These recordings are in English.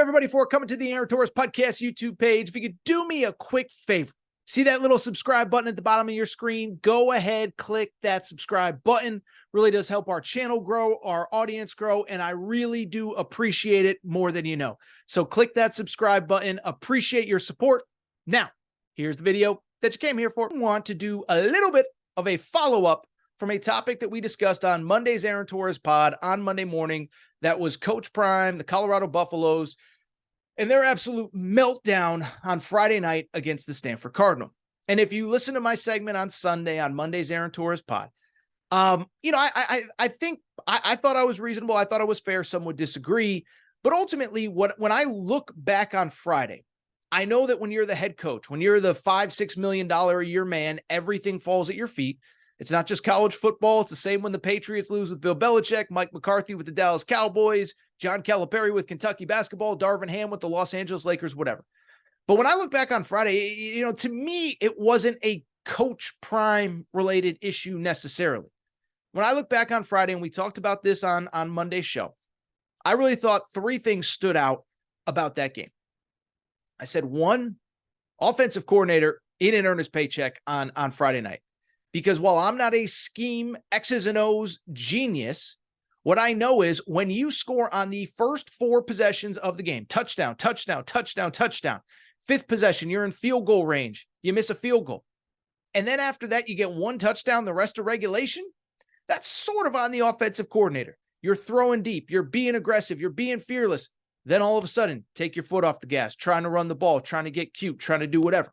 everybody, for coming to the Aaron Torres Podcast YouTube page. If you could do me a quick favor, see that little subscribe button at the bottom of your screen? Go ahead, click that subscribe button. Really does help our channel grow, our audience grow, and I really do appreciate it more than you know. So click that subscribe button. Appreciate your support. Now, here's the video that you came here for. I want to do a little bit of a follow-up from a topic that we discussed on Monday's Aaron Torres pod on Monday morning. That was Coach Prime, the Colorado Buffaloes, and their absolute meltdown on Friday night against the Stanford Cardinal. And if you listen to my segment on Sunday on Monday's Aaron Torres pod, I thought I was reasonable. I thought I was fair. Some would disagree. But ultimately, when I look back on Friday, I know that when you're the head coach, when you're the $5-6 million a year man, everything falls at your feet. It's not just college football. It's the same when the Patriots lose with Bill Belichick, Mike McCarthy with the Dallas Cowboys, John Calipari with Kentucky basketball, Darvin Ham with the Los Angeles Lakers, whatever. But when I look back on Friday, to me, it wasn't a Coach Prime related issue necessarily. When I look back on Friday, and we talked about this on Monday's show, I really thought three things stood out about that game. I said, one, offensive coordinator in an earnest paycheck on Friday night. Because while I'm not a scheme X's and O's genius, what I know is when you score on the first four possessions of the game, touchdown, touchdown, touchdown, touchdown, fifth possession, you're in field goal range, you miss a field goal. And then after that, you get one touchdown, the rest of regulation. That's sort of on the offensive coordinator. You're throwing deep, you're being aggressive, you're being fearless. Then all of a sudden, take your foot off the gas, trying to run the ball, trying to get cute, trying to do whatever.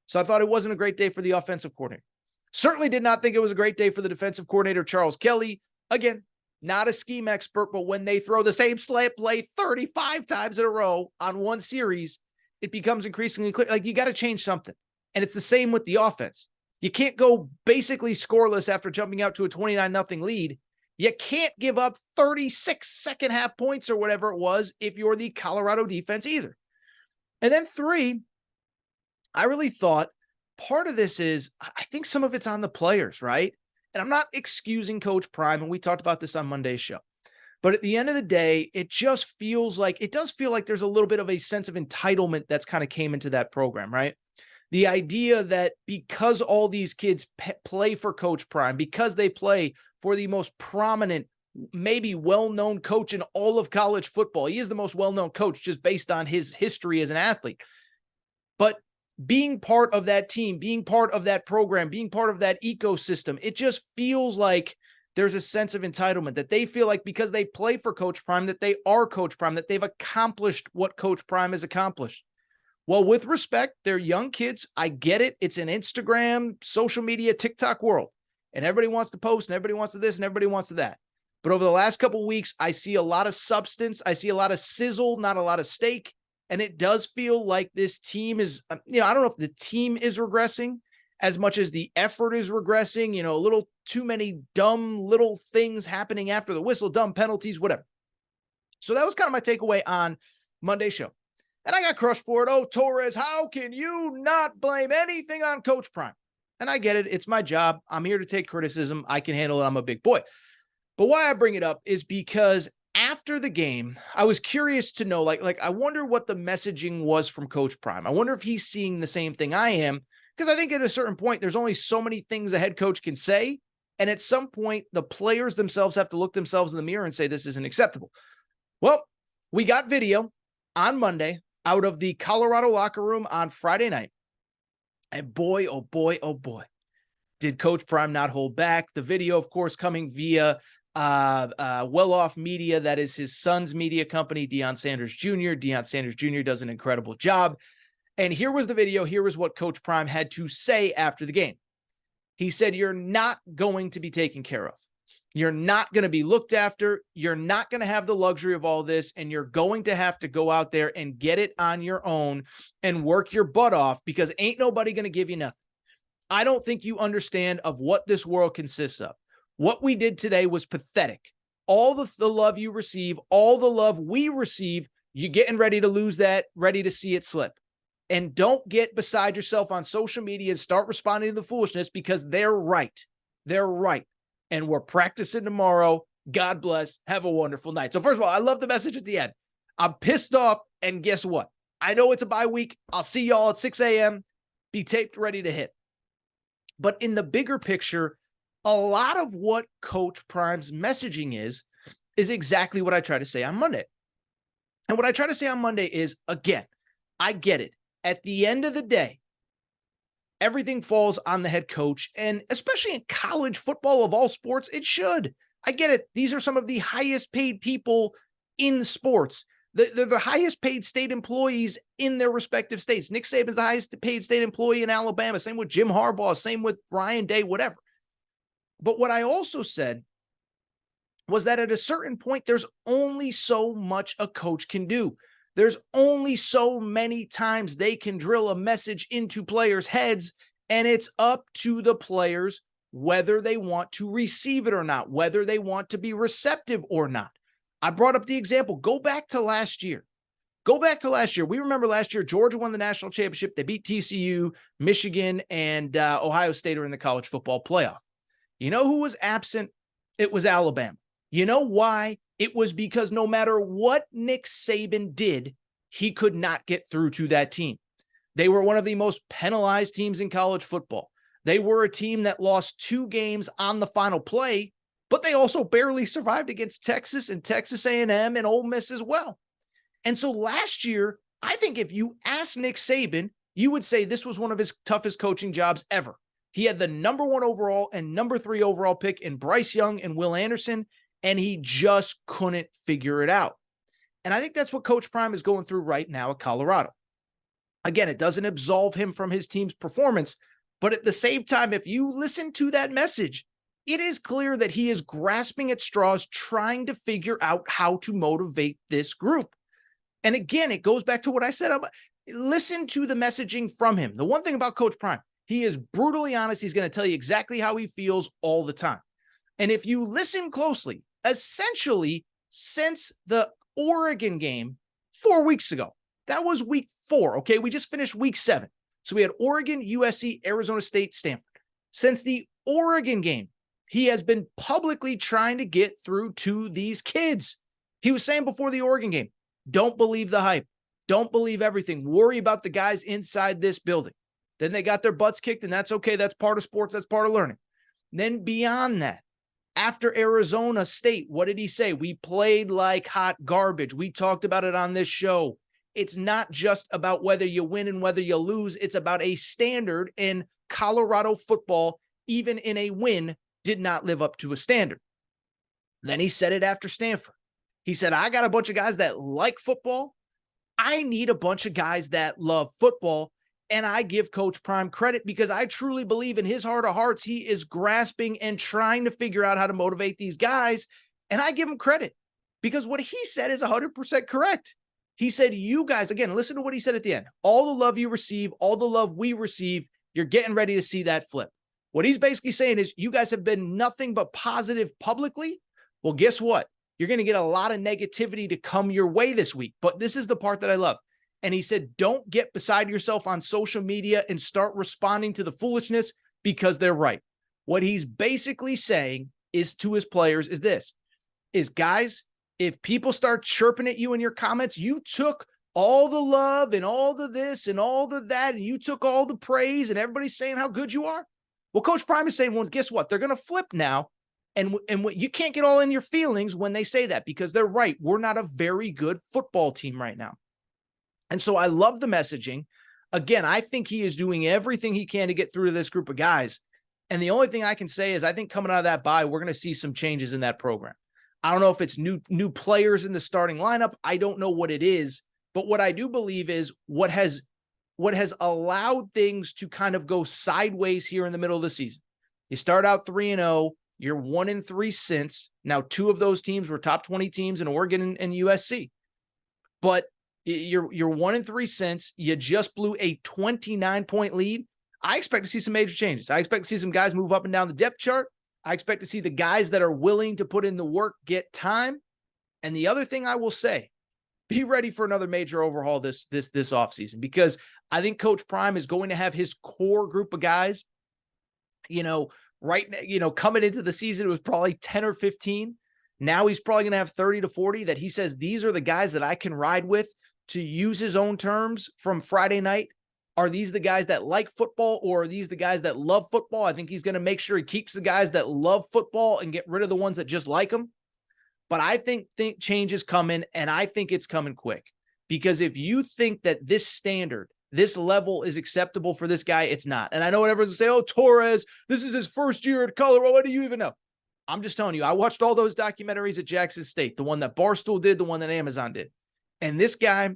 So I thought it wasn't a great day for the offensive coordinator. Certainly did not think it was a great day for the defensive coordinator, Charles Kelly. Again, not a scheme expert, but when they throw the same slant play 35 times in a row on one series, it becomes increasingly clear. Like, you got to change something. And it's the same with the offense. You can't go basically scoreless after jumping out to a 29-0 lead. You can't give up 36 second half points or whatever it was if you're the Colorado defense either. And then three, I really thought part of this is, I think some of it's on the players, right? And I'm not excusing Coach Prime, and we talked about this on Monday's show. But at the end of the day, it does feel like there's a little bit of a sense of entitlement that's kind of came into that program, right? The idea that because all these kids play for Coach Prime, because they play for the most prominent, maybe well-known coach in all of college football. He is the most well-known coach just based on his history as an athlete. But being part of that team, being part of that program, being part of that ecosystem, it just feels like there's a sense of entitlement that they feel like because they play for Coach Prime, that they are Coach Prime, that they've accomplished what Coach Prime has accomplished. Well, with respect, they're young kids. I get it. It's an Instagram, social media, TikTok world. And everybody wants to post, and everybody wants to this, and everybody wants to that. But over the last couple of weeks, I see a lot of substance. I see a lot of sizzle, not a lot of steak. And it does feel like this team is, I don't know if the team is regressing as much as the effort is regressing, a little too many dumb little things happening after the whistle, dumb penalties, whatever. So that was kind of my takeaway on Monday's show. And I got crushed for it. Oh, Torres, how can you not blame anything on Coach Prime? And I get it. It's my job. I'm here to take criticism. I can handle it. I'm a big boy. But why I bring it up is because after the game, I was curious to know, I wonder what the messaging was from Coach Prime. I wonder if he's seeing the same thing I am, because I think at a certain point, there's only so many things a head coach can say. And at some point, the players themselves have to look themselves in the mirror and say, this isn't acceptable. Well, we got video on Monday out of the Colorado locker room on Friday night. And boy, oh boy, oh boy, did Coach Prime not hold back. The video, of course, coming via well-off media. That is his son's media company, Deion Sanders Jr. Deion Sanders Jr. does an incredible job. And here was the video. Here was what Coach Prime had to say after the game. He said, you're not going to be taken care of. You're not going to be looked after. You're not going to have the luxury of all this. And you're going to have to go out there and get it on your own and work your butt off, because ain't nobody going to give you nothing. I don't think you understand of what this world consists of. What we did today was pathetic. All the love you receive, all the love we receive, you're getting ready to lose that, ready to see it slip. And don't get beside yourself on social media and start responding to the foolishness, because they're right. They're right. And we're practicing tomorrow. God bless. Have a wonderful night. So first of all, I love the message at the end. I'm pissed off. And guess what? I know it's a bye week. I'll see y'all at 6 a.m. Be taped, ready to hit. But in the bigger picture, a lot of what Coach Prime's messaging is exactly what I try to say on Monday. And what I try to say on Monday is, again, I get it. At the end of the day, everything falls on the head coach, and especially in college football of all sports, it should. I get it. These are some of the highest paid people in sports. They're the highest paid state employees in their respective states. Nick Saban's the highest paid state employee in Alabama. Same with Jim Harbaugh. Same with Ryan Day, whatever. But what I also said was that at a certain point, there's only so much a coach can do. There's only so many times they can drill a message into players' heads, and it's up to the players whether they want to receive it or not, whether they want to be receptive or not. I brought up the example. Go back to last year. We remember last year, Georgia won the national championship. They beat TCU, Michigan, and Ohio State are in the college football playoff. You know who was absent? It was Alabama. You know why? It was because no matter what Nick Saban did, he could not get through to that team. They were one of the most penalized teams in college football. They were a team that lost 2 games on the final play, but they also barely survived against Texas and Texas A&M and Ole Miss as well. And so last year, I think if you asked Nick Saban, you would say this was one of his toughest coaching jobs ever. He had the number 1 overall and number 3 overall pick in Bryce Young and Will Anderson, and he just couldn't figure it out. And I think that's what Coach Prime is going through right now at Colorado. Again, it doesn't absolve him from his team's performance, but at the same time, if you listen to that message, it is clear that he is grasping at straws, trying to figure out how to motivate this group. And again, it goes back to what I said. Listen to the messaging from him. The one thing about Coach Prime, he is brutally honest. He's going to tell you exactly how he feels all the time. And if you listen closely, essentially since the Oregon game 4 weeks ago, that was week 4. Okay. We just finished week 7. So we had Oregon, USC, Arizona State, Stanford. Since the Oregon game, he has been publicly trying to get through to these kids. He was saying before the Oregon game, don't believe the hype. Don't believe everything. Worry about the guys inside this building. Then they got their butts kicked, and that's okay. That's part of sports. That's part of learning. Then beyond that, after Arizona State, what did he say? We played like hot garbage. We talked about it on this show. It's not just about whether you win and whether you lose. It's about a standard, in Colorado football, even in a win, did not live up to a standard. Then he said it after Stanford. He said, I got a bunch of guys that like football. I need a bunch of guys that love football. And I give Coach Prime credit because I truly believe in his heart of hearts, he is grasping and trying to figure out how to motivate these guys. And I give him credit because what he said is 100% correct. He said, you guys, again, listen to what he said at the end. All the love you receive, all the love we receive, you're getting ready to see that flip. What he's basically saying is you guys have been nothing but positive publicly. Well, guess what? You're going to get a lot of negativity to come your way this week. But this is the part that I love. And he said, don't get beside yourself on social media and start responding to the foolishness because they're right. What he's basically saying is to his players is this, is guys, if people start chirping at you in your comments, you took all the love and all the this and all the that, and you took all the praise and everybody's saying how good you are. Well, Coach Prime is saying, well, guess what? They're going to flip now. And you can't get all in your feelings when they say that because they're right. We're not a very good football team right now. And so I love the messaging. Again, I think he is doing everything he can to get through to this group of guys. And the only thing I can say is I think coming out of that bye, we're going to see some changes in that program. I don't know if it's new players in the starting lineup. I don't know what it is. But what I do believe is what has allowed things to kind of go sideways here in the middle of the season. You start out 3-0. You're 1-3 since. Now, 2 of those teams were top 20 teams in Oregon and USC. But you're 1-3 since. You just blew a 29-point lead. I expect to see some major changes. I expect to see some guys move up and down the depth chart. I expect to see the guys that are willing to put in the work get time. And the other thing I will say, be ready for another major overhaul this offseason, because I think Coach Prime is going to have his core group of guys, coming into the season, it was probably 10 or 15. Now he's probably going to have 30 to 40 that he says, these are the guys that I can ride with, to use his own terms from Friday night. Are these the guys that like football, or are these the guys that love football? I think he's going to make sure he keeps the guys that love football and get rid of the ones that just like them. But I think change is coming, and I think it's coming quick. Because if you think that this standard, this level is acceptable for this guy, it's not. And I know everyone's going to say, oh, Torres, this is his first year at Colorado. What do you even know? I'm just telling you, I watched all those documentaries at Jackson State, the one that Barstool did, the one that Amazon did. And this guy,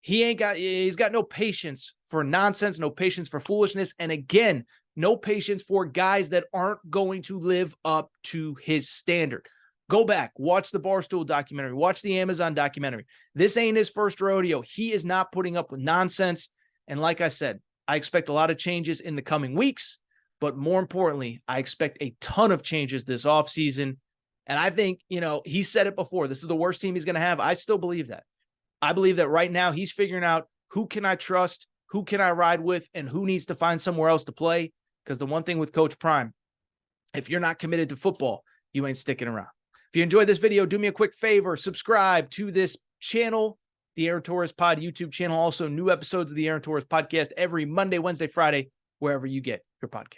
he's got no patience for nonsense, no patience for foolishness. And again, no patience for guys that aren't going to live up to his standard. Go back, watch the Barstool documentary, watch the Amazon documentary. This ain't his first rodeo. He is not putting up with nonsense. And like I said, I expect a lot of changes in the coming weeks, but more importantly, I expect a ton of changes this offseason. And I think, he said it before, this is the worst team he's going to have. I still believe that. I believe that right now he's figuring out who can I trust, who can I ride with, and who needs to find somewhere else to play. Because the one thing with Coach Prime, if you're not committed to football, you ain't sticking around. If you enjoyed this video, do me a quick favor, subscribe to this channel, the Aaron Torres Pod YouTube channel. Also, new episodes of the Aaron Torres Podcast every Monday, Wednesday, Friday, wherever you get your podcast.